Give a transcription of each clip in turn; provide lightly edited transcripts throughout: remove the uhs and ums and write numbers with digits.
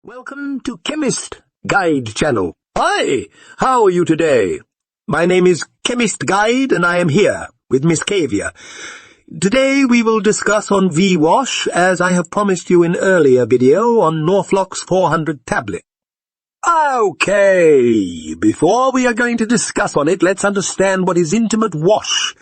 Welcome to Chemist Guide channel. Hi, how are you today? My name is Chemist Guide and I am here with Miss Kavya. Today we will discuss on V-Wash as I have promised you in earlier video on Norflox 400 tablet. Okay, before we are going to discuss on it, let's understand what is intimate wash.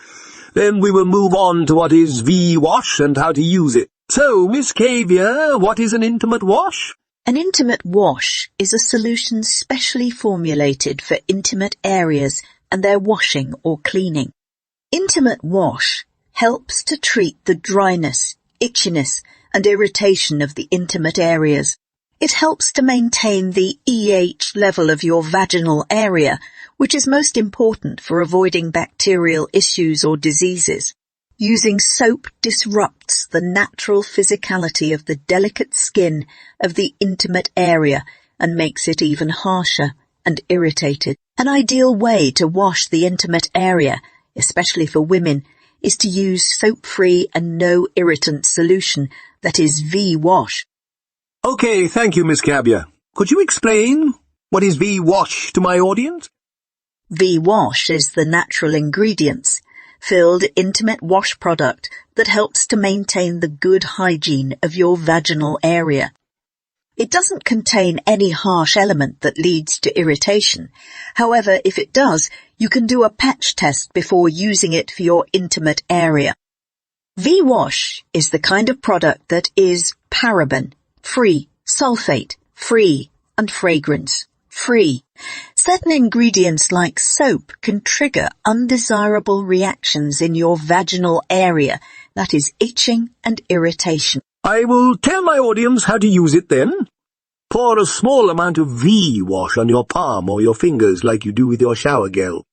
Then we will move on to what is V-Wash and how to use it. So, Miss Kavya, what is an intimate wash? An intimate wash is a solution specially formulated for intimate areas and their washing or cleaning. Intimate wash helps to treat the dryness, itchiness and irritation of the intimate areas. It helps to maintain the EH level of your vaginal area, which is most important for avoiding bacterial issues or diseases. Using soap disrupts the natural physicality of the delicate skin of the intimate area and makes it even harsher and irritated. An ideal way to wash the intimate area, especially for women, is to use soap-free and no irritant solution, that is V-Wash. Okay, thank you, Miss Kavya. Could you explain what is V-Wash to my audience? V-Wash is the natural ingredients filled intimate wash product that helps to maintain the good hygiene of your vaginal area. It doesn't contain any harsh element that leads to irritation. However, if it does, you can do a patch test before using it for your intimate area. V-Wash is the kind of product that is paraben-free, sulfate-free, and fragrance-free. Certain ingredients like soap can trigger undesirable reactions in your vaginal area, that is itching and irritation. I will tell my audience how to use it then. Pour a small amount of V-Wash on your palm or your fingers like you do with your shower gel.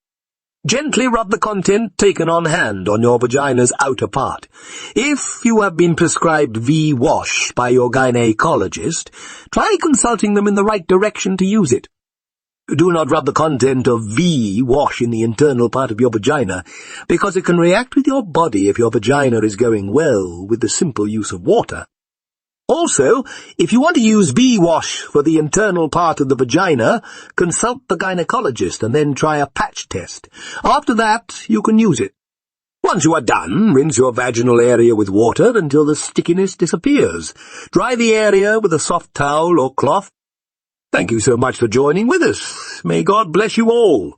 Gently rub the content taken on hand on your vagina's outer part. If you have been prescribed V-Wash by your gynecologist, try consulting them in the right direction to use it. Do not rub the content of V-Wash in the internal part of your vagina, because it can react with your body if your vagina is going well with the simple use of water. Also, if you want to use V-Wash for the internal part of the vagina, consult the gynecologist and then try a patch test. After that, you can use it. Once you are done, rinse your vaginal area with water until the stickiness disappears. Dry the area with a soft towel or cloth. Thank you so much for joining with us. May God bless you all.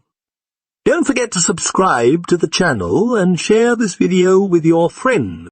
Don't forget to subscribe to the channel and share this video with your friends.